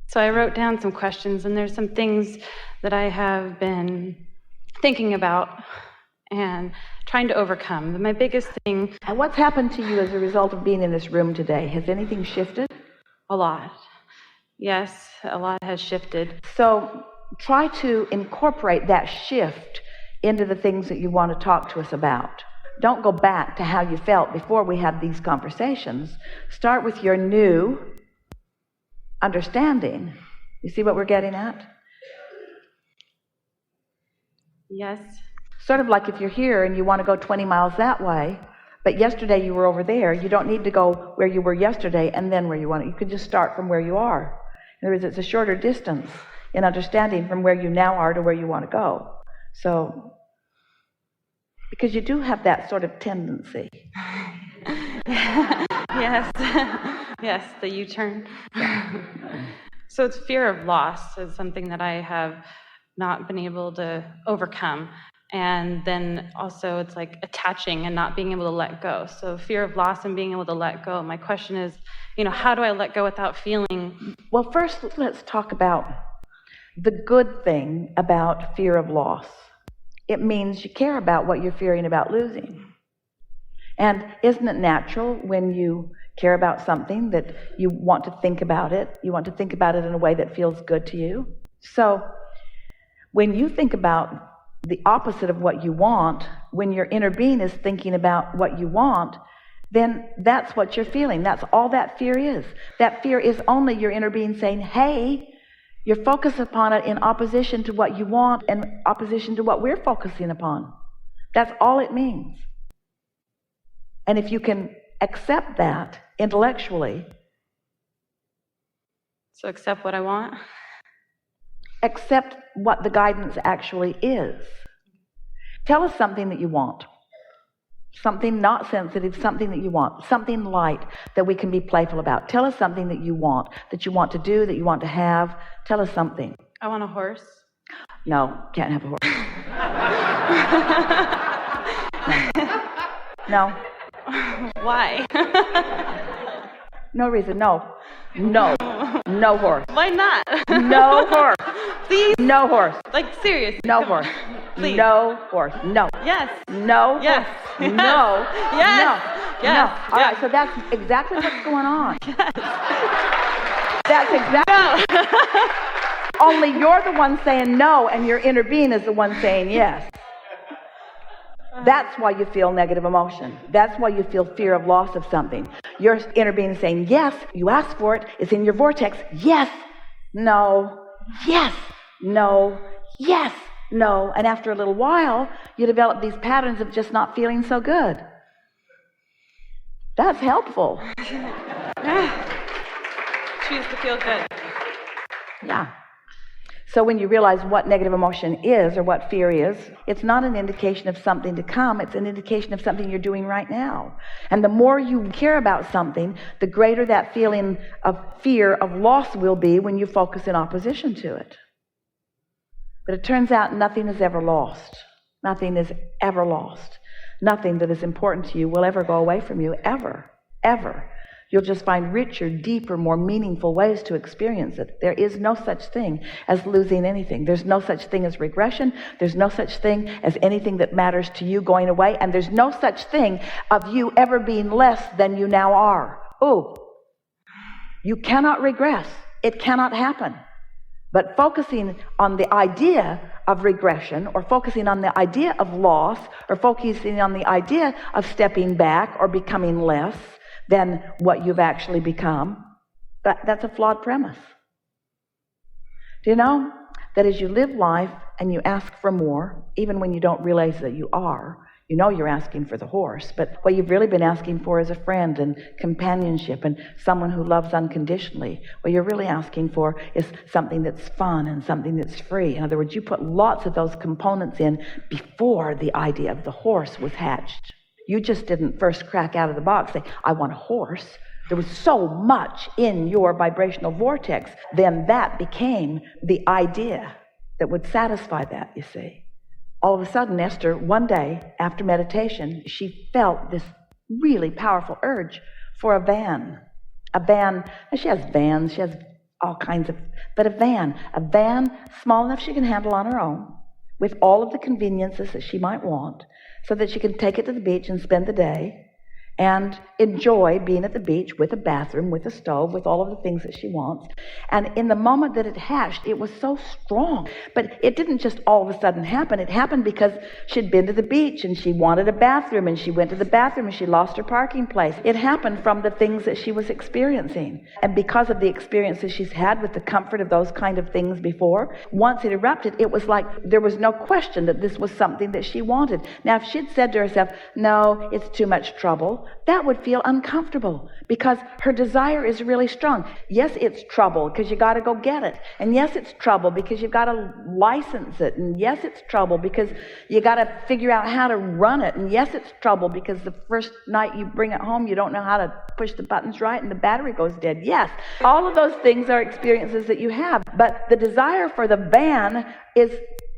So I wrote down some questions, and there's some things that I have been thinking about and trying to overcome. My biggest thing... And what's happened to you as a result of being in this room today? Has anything shifted? A lot. Yes, a lot has shifted. So try to incorporate that shift into the things that you want to talk to us about. Don't go back to how you felt before we had these conversations. Start with your new understanding. You see what we're getting at? Yes. Sort of like if you're here and you want to go 20 miles that way, but yesterday you were over there, you don't need to go where you were yesterday and then where you want to. You can just start from where you are. In other words, it's a shorter distance in understanding from where you now are to where you want to go. So, because you do have that sort of tendency. Yes. Yes, the U-turn. So it's fear of loss is something that I have not been able to overcome. And then also it's like attaching and not being able to let go. So fear of loss and being able to let go. My question is, how do I let go without feeling? Well, first let's talk about the good thing about fear of loss. It means you care about what you're fearing about losing. And isn't it natural when you care about something that you want to think about it? You want to think about it in a way that feels good to you. So when you think about the opposite of what you want, when your inner being is thinking about what you want, then that's what you're feeling. That's all that fear is. That fear is only your inner being saying, hey, you're focused upon it in opposition to what you want and opposition to what we're focusing upon. That's all it means. And if you can accept that intellectually. So accept what I want? Accept what the guidance actually is. Tell us something that you want. Something not sensitive, something that you want. Something light that we can be playful about. Tell us something that you want to do, that you want to have. Tell us something. I want a horse. No, can't have a horse. No. Why? No reason. No. No. No horse. Why not? No horse. Please? No horse. Like, seriously. No horse. Please. No horse. No. Yes. No. Yes. Horse. No. Yes. No. Yes. No. All right, so that's exactly what's going on. Yes. That's exactly. No. Only you're the one saying no, and your inner being is the one saying yes. That's why you feel negative emotion. That's why you feel fear of loss of something. Your inner being is saying, yes, you asked for it, it's in your vortex. Yes, no, yes, no, yes, no. And after a little while, you develop these patterns of just not feeling so good. That's helpful. Choose to feel good. Yeah. So when you realize what negative emotion is or what fear is, it's not an indication of something to come. It's an indication of something you're doing right now. And the more you care about something, the greater that feeling of fear of loss will be when you focus in opposition to it. But it turns out nothing is ever lost. Nothing is ever lost. Nothing that is important to you will ever go away from you, ever, ever. You'll just find richer, deeper, more meaningful ways to experience it. There is no such thing as losing anything. There's no such thing as regression. There's no such thing as anything that matters to you going away. And there's no such thing of you ever being less than you now are. Oh, you cannot regress. It cannot happen. But focusing on the idea of regression, or focusing on the idea of loss, or focusing on the idea of stepping back or becoming less than what you've actually become, that's a flawed premise. Do you know that as you live life and you ask for more, even when you don't realize that you are, you know you're asking for the horse, but what you've really been asking for is a friend and companionship and someone who loves unconditionally. What you're really asking for is something that's fun and something that's free. In other words, you put lots of those components in before the idea of the horse was hatched. You just didn't first crack out of the box say, I want a horse. There was so much in your vibrational vortex, then that became the idea that would satisfy that, you see. All of a sudden, Esther, one day after meditation, she felt this really powerful urge for a van. A van, and she has vans, she has all kinds of, but a van small enough she can handle on her own, with all of the conveniences that she might want, so that she can take it to the beach and spend the day and enjoy being at the beach with a bathroom, with a stove, with all of the things that she wants. And in the moment that it hatched, it was so strong. But it didn't just all of a sudden happen. It happened because she'd been to the beach and she wanted a bathroom, and she went to the bathroom and she lost her parking place. It happened from the things that she was experiencing. And because of the experiences she's had with the comfort of those kind of things before, once it erupted, it was like there was no question that this was something that she wanted. Now, if she'd said to herself, no, it's too much trouble, that would feel uncomfortable, because her desire is really strong. Yes, it's trouble because you got to go get it. And yes, it's trouble because you've got to license it. And yes, it's trouble because you got to figure out how to run it. And yes, it's trouble because the first night you bring it home, you don't know how to push the buttons right and the battery goes dead. Yes, all of those things are experiences that you have. But the desire for the van is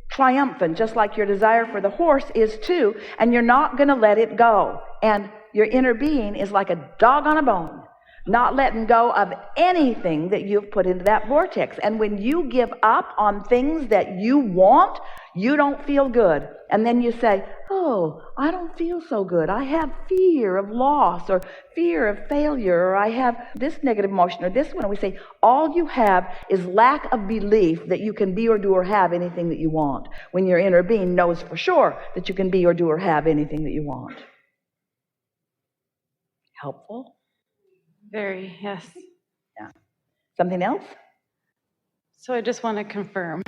triumphant, just like your desire for the horse is too. And you're not going to let it go. And your inner being is like a dog on a bone, not letting go of anything that you've put into that vortex. And when you give up on things that you want, you don't feel good. And then you say, oh, I don't feel so good. I have fear of loss, or fear of failure, or I have this negative emotion or this one. And we say, all you have is lack of belief that you can be or do or have anything that you want, when your inner being knows for sure that you can be or do or have anything that you want. Helpful? Very, yes. Yeah. Something else? So I just want to confirm.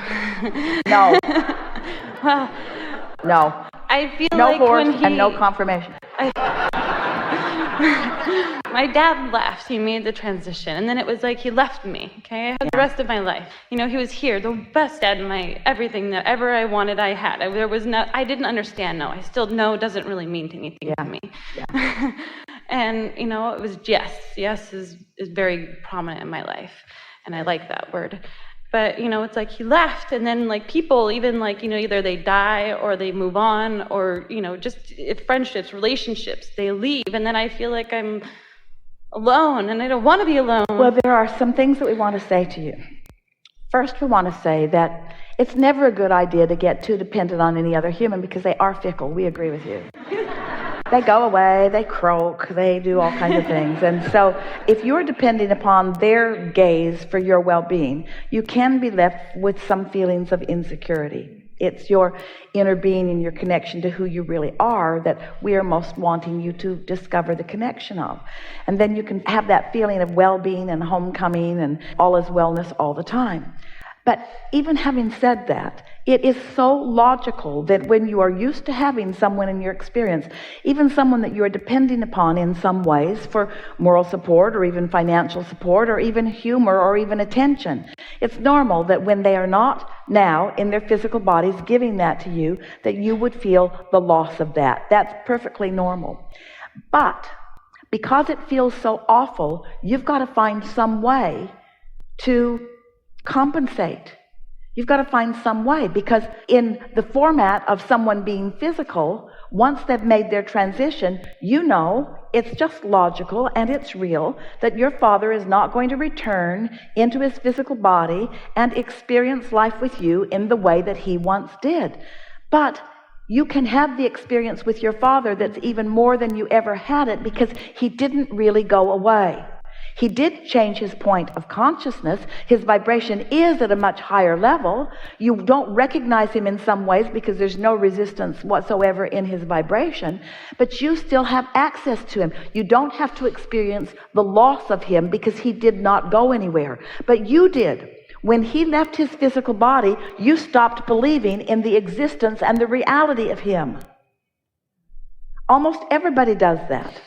No. Well, no. I feel no like horse when and no confirmation. My dad left. He made the transition, and then it was like he left me. Okay, I had the rest of my life. You know, he was here, the best dad in my everything that ever I wanted, I had. There was no. I didn't understand. No, I still no doesn't really mean anything to me. Yeah. And you know, it was yes. Yes is very prominent in my life, and I like that word. But, you know, it's like he left, and then, like, people, even, like, you know, either they die or they move on, or, you know, just friendships, relationships, they leave, and then I feel like I'm alone, and I don't want to be alone. Well, there are some things that we want to say to you. First, we want to say that it's never a good idea to get too dependent on any other human, because they are fickle. We agree with you. They go away, they croak, they do all kinds of things. And so if you're depending upon their gaze for your well-being, you can be left with some feelings of insecurity. It's your inner being and your connection to who you really are that we are most wanting you to discover the connection of. And then you can have that feeling of well-being and homecoming and all is wellness all the time. But even having said that, it is so logical that when you are used to having someone in your experience, even someone that you are depending upon in some ways for moral support or even financial support or even humor or even attention, it's normal that when they are not now in their physical bodies giving that to you, that you would feel the loss of that. That's perfectly normal. But because it feels so awful, you've got to find some way to compensate. You've got to find some way, because in the format of someone being physical, once they've made their transition, you know it's just logical and it's real that your father is not going to return into his physical body and experience life with you in the way that he once did. But you can have the experience with your father that's even more than you ever had it, because he didn't really go away. He did change his point of consciousness. His vibration is at a much higher level. You don't recognize him in some ways because there's no resistance whatsoever in his vibration, but you still have access to him. You don't have to experience the loss of him because he did not go anywhere, but you did. When he left his physical body, you stopped believing in the existence and the reality of him. Almost everybody does that.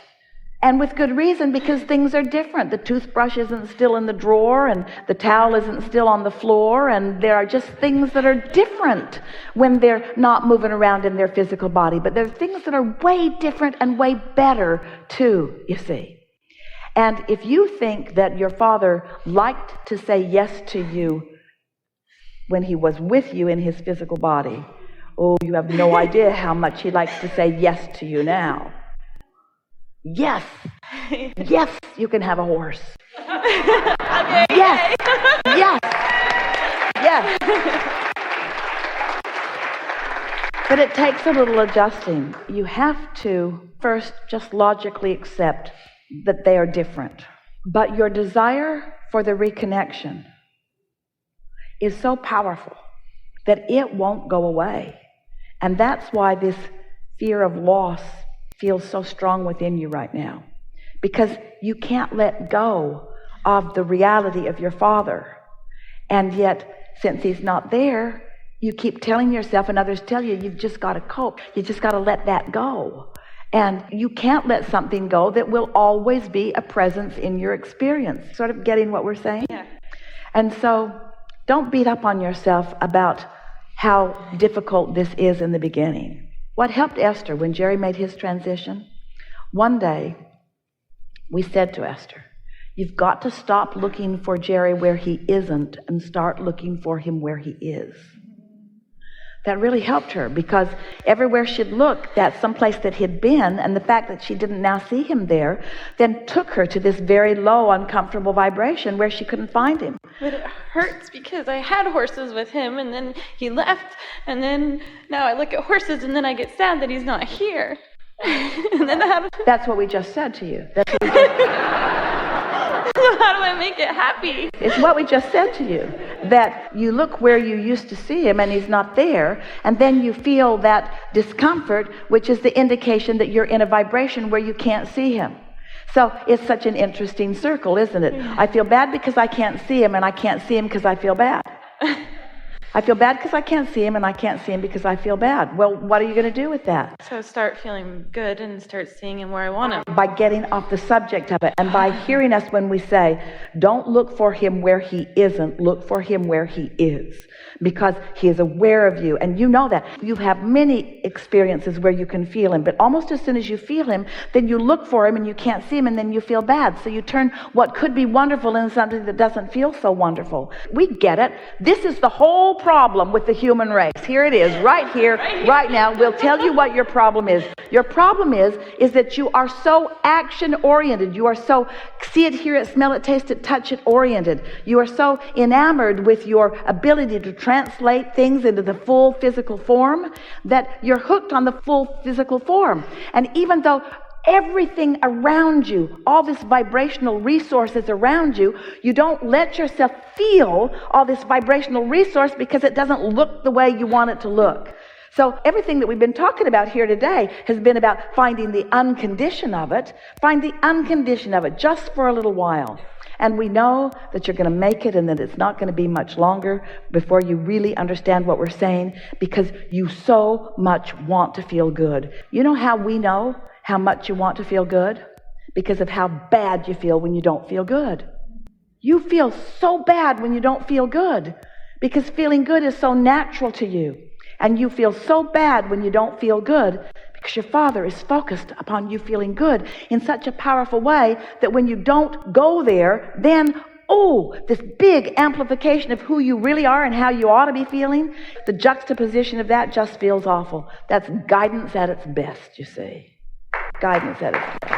And with good reason, because things are different. The toothbrush isn't still in the drawer, and the towel isn't still on the floor, and there are just things that are different when they're not moving around in their physical body. But there are things that are way different and way better too, you see. And if you think that your father liked to say yes to you when he was with you in his physical body, oh, you have no idea how much he likes to say yes to you now. Yes, yes, you can have a horse. Okay, yes, Yes. Yes. But it takes a little adjusting. You have to first just logically accept that they are different. But your desire for the reconnection is so powerful that it won't go away. And that's why this fear of loss feels so strong within you right now. Because you can't let go of the reality of your father. And yet, since he's not there, you keep telling yourself, and others tell you, you've just got to cope. You just got to let that go. And you can't let something go that will always be a presence in your experience. Sort of getting what we're saying? Yeah. And so, don't beat up on yourself about how difficult this is in the beginning. What helped Esther when Jerry made his transition? One day, we said to Esther, you've got to stop looking for Jerry where he isn't and start looking for him where he is. That really helped her, because everywhere she'd look, that's someplace that he'd been, and the fact that she didn't now see him there then took her to this very low, uncomfortable vibration where she couldn't find him. But it hurts because I had horses with him, and then he left, and then now I look at horses, and then I get sad that he's not here. And then That's what we just said to you. That's what we just... How do I make it happy? It's what we just said to you, that you look where you used to see him and he's not there, and then you feel that discomfort, which is the indication that you're in a vibration where you can't see him. So it's such an interesting circle, isn't it? I feel bad because I can't see him, and I can't see him because I feel bad. I feel bad because I can't see him, and I can't see him because I feel bad. Well, what are you going to do with that? So start feeling good and start seeing him where I want him. By getting off the subject of it, and by hearing us when we say, don't look for him where he isn't, look for him where he is. Because he is aware of you, and you know that. You have many experiences where you can feel him, but almost as soon as you feel him, then you look for him and you can't see him, and then you feel bad. So you turn what could be wonderful into something that doesn't feel so wonderful. We get it. This is the whole problem with the human race. Here it is, right here, right now. We'll tell you what your problem is. Your problem is that you are so action-oriented. You are so see it, hear it, smell it, taste it, touch it oriented. You are so enamored with your ability to translate things into the full physical form that you're hooked on the full physical form. And even though everything around you, all this vibrational resources around you, you don't let yourself feel all this vibrational resource because it doesn't look the way you want it to look. So everything that we've been talking about here today has been about finding the uncondition of it. Find the uncondition of it just for a little while. And we know that you're going to make it, and that it's not going to be much longer before you really understand what we're saying, because you so much want to feel good. You know how we know how much you want to feel good? Because of how bad you feel when you don't feel good. You feel so bad when you don't feel good, because feeling good is so natural to you. And you feel so bad when you don't feel good, because your Father is focused upon you feeling good in such a powerful way that when you don't go there, then, this big amplification of who you really are and how you ought to be feeling, the juxtaposition of that just feels awful. That's guidance at its best, you see. Guidance at its best.